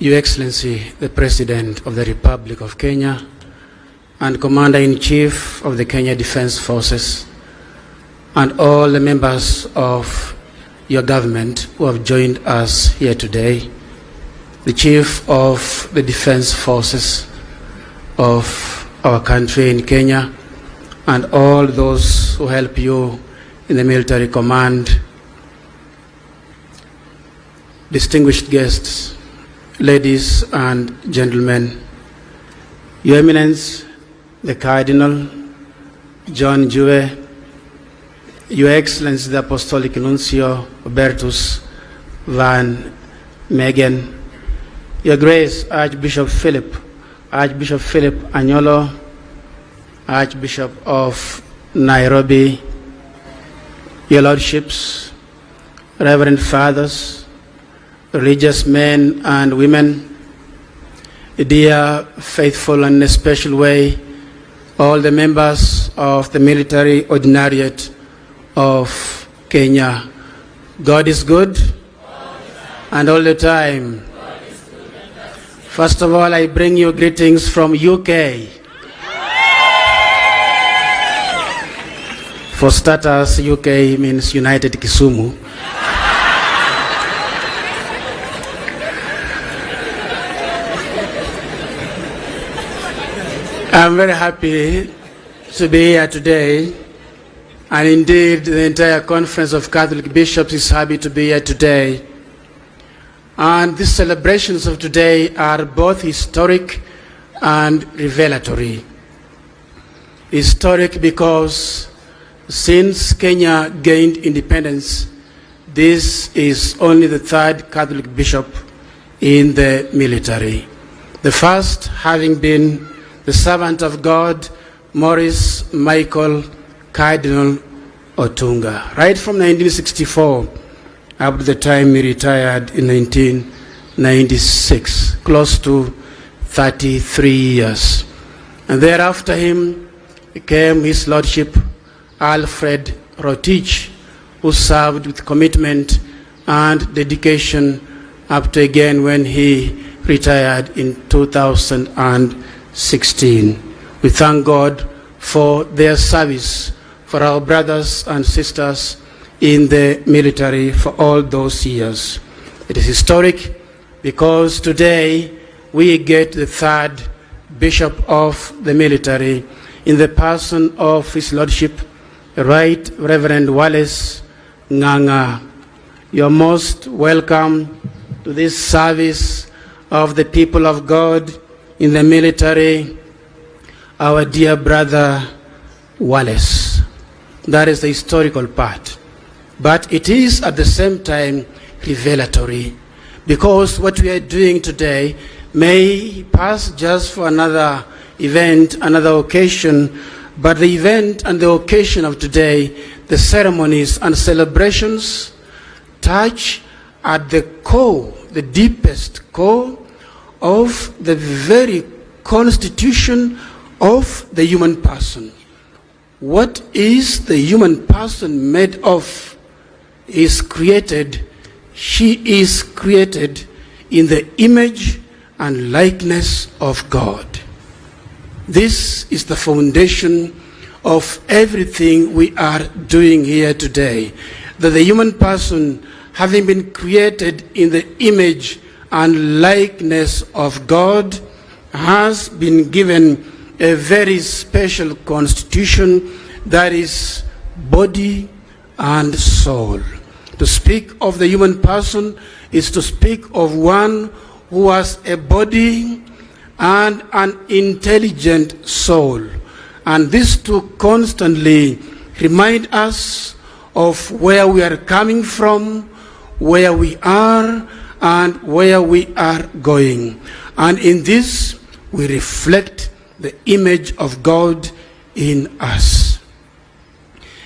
Your Excellency, the President of the Republic of Kenya and Commander-in-Chief of the Kenya Defence Forces, and all the members of your government who have joined us here today, the Chief of the Defence Forces of our country in Kenya, and all those who help you in the military command, distinguished guests, ladies and gentlemen, Your Eminence, the Cardinal John Jue, Your Excellency, the Apostolic Nuncio Hubertus Van Megen, Your Grace, Archbishop Philip Anyolo, Archbishop of Nairobi, Your Lordships, Reverend Fathers, religious men and women, dear faithful and in a special way, all the members of the military ordinariate of Kenya. God is good, and all the time. First of all, I bring you greetings from UK. For starters, UK means United Kisumu. I'm very happy to be here today, and indeed the entire Conference of Catholic Bishops is happy to be here today. And these celebrations of today are both historic and revelatory. Historic because since Kenya gained independence, this is only the third Catholic bishop in the military. The first having been the servant of God, Maurice Michael Cardinal Otunga, right from 1964 up to the time he retired in 1996, close to 33 years. And thereafter him came His Lordship Alfred Rotich, who served with commitment and dedication up to again when he retired in 2016. We thank God for their service, for our brothers and sisters in the military for all those years. It is historic because today we get the third bishop of the military in the person of His Lordship, Right Reverend Wallace Nganga. You're most welcome to this service of the people of God in the military, our dear brother Wallace. That is the historical part. But it is at the same time revelatory, because what we are doing today may pass just for another event, another occasion, but the event and the occasion of today, the ceremonies and celebrations, touch at the core, the deepest core of the very constitution of the human person. What is the human person made of? Is created, she is created in the image and likeness of God. This is the foundation of everything we are doing here today. That the human person, having been created in the image and likeness of God, has been given a very special constitution, that is body and soul. To speak of the human person is to speak of one who has a body and an intelligent soul. And these two constantly remind us of where we are coming from, where we are, and where we are going. And in this, we reflect the image of God in us.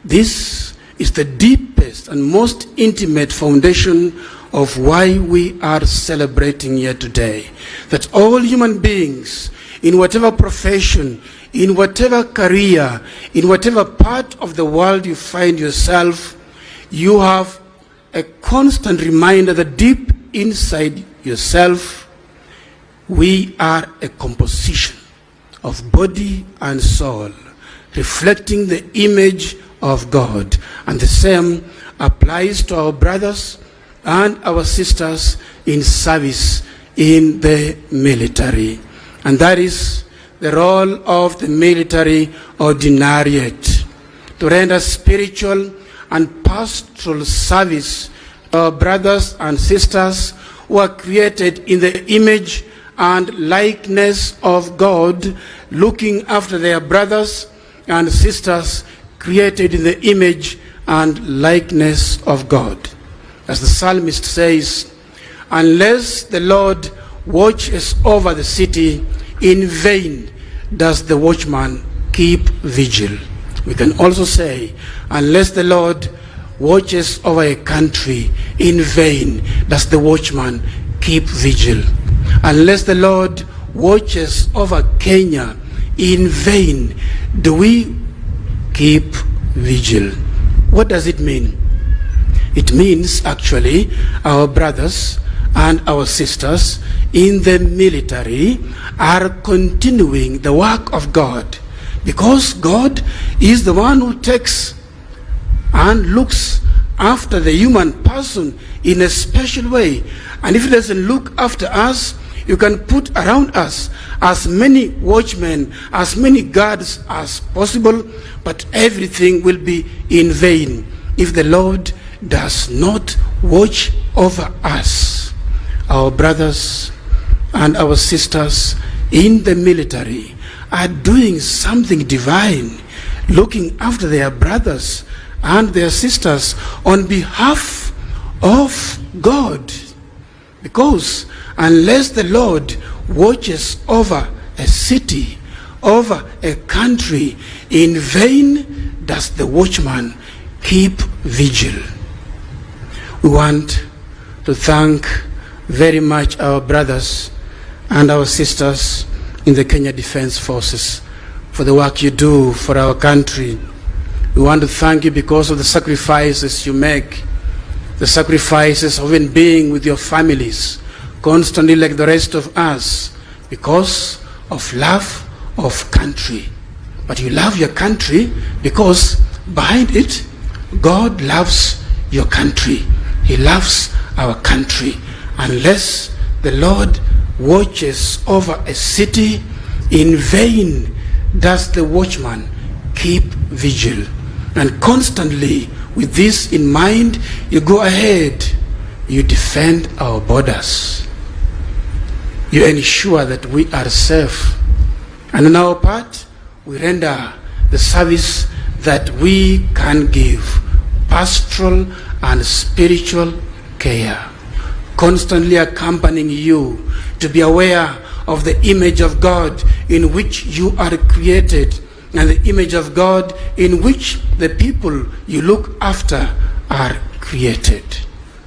This is the deepest and most intimate foundation of why we are celebrating here today. That all human beings, in whatever profession, in whatever career, in whatever part of the world you find yourself, you have a constant reminder that deep inside yourself, We are a composition of body and soul, reflecting the image of God. And the same applies to our brothers and our sisters in service in the military. And that is the role of the military ordinariate, to render spiritual and pastoral service to our brothers and sisters who are created in the image and likeness of God, looking after their brothers and sisters created in the image and likeness of God. As the psalmist says, unless the Lord watches over the city, in vain does the watchman keep vigil. We can also say, unless the Lord watches over a country, in vain does the watchman keep vigil. Unless the Lord watches over Kenya, in vain do we keep vigil. What does it mean? It means actually our brothers and our sisters in the military are continuing the work of God, because God is the one who takes and looks after the human person in a special way. And if he doesn't look after us, you can put around us as many watchmen, as many guards as possible, but everything will be in vain if the Lord does not watch over us. Our brothers and our sisters in the military are doing something divine, looking after their brothers and their sisters on behalf of God. Because unless the Lord watches over a city, over a country, in vain does the watchman keep vigil. We want to thank very much our brothers and our sisters in the Kenya Defense Forces for the work you do for our country. We want to thank you because of the sacrifices you make, the sacrifices of even being with your families constantly like the rest of us, because of love of country. But you love your country because behind it, God loves your country. He loves our country. Unless the Lord watches over a city, in vain does the watchman keep vigil. And constantly, with this in mind, you go ahead, you defend our borders. You ensure that we are safe. And on our part, we render the service that we can give, pastoral and spiritual care, constantly accompanying you to be aware of the image of God in which you are created, and the image of God in which the people you look after are created.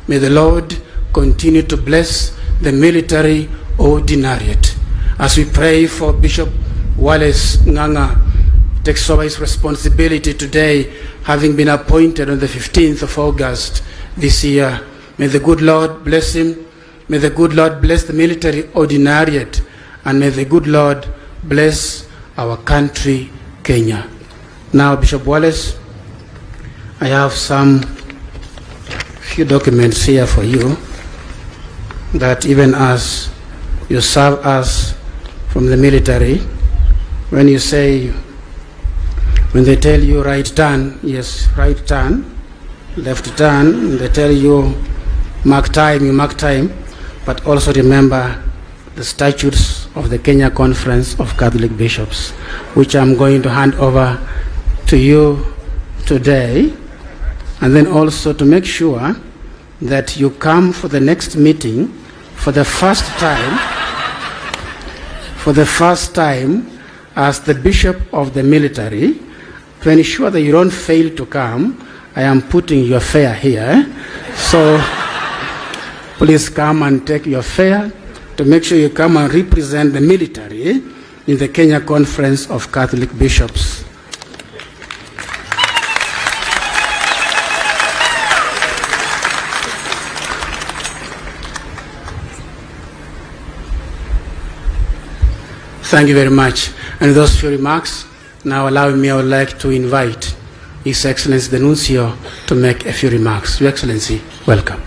May the Lord continue to bless the military ordinariate. As we pray for Bishop Wallace Nganga, takes over his responsibility today, having been appointed on the 15th of August this year. May the good Lord bless him. May the good Lord bless the military ordinariate. And may the good Lord bless our country, Kenya. Now, Bishop Wallace, I have some few documents here for you that even as you serve us from the military, when you say, when they tell you right turn, yes, right turn, left turn, they tell you mark time, you mark time, but also remember the statutes of the Kenya Conference of Catholic Bishops, which I'm going to hand over to you today, and then also to make sure that you come for the next meeting for the first time as the Bishop of the military. To ensure that you don't fail to come, I am putting your fare here. So please come and take your fare to make sure you come and represent the military in the Kenya Conference of Catholic Bishops. Thank you very much. And those few remarks, now allow me, I would like to invite His Excellency the Nuncio to make a few remarks. Your Excellency, welcome.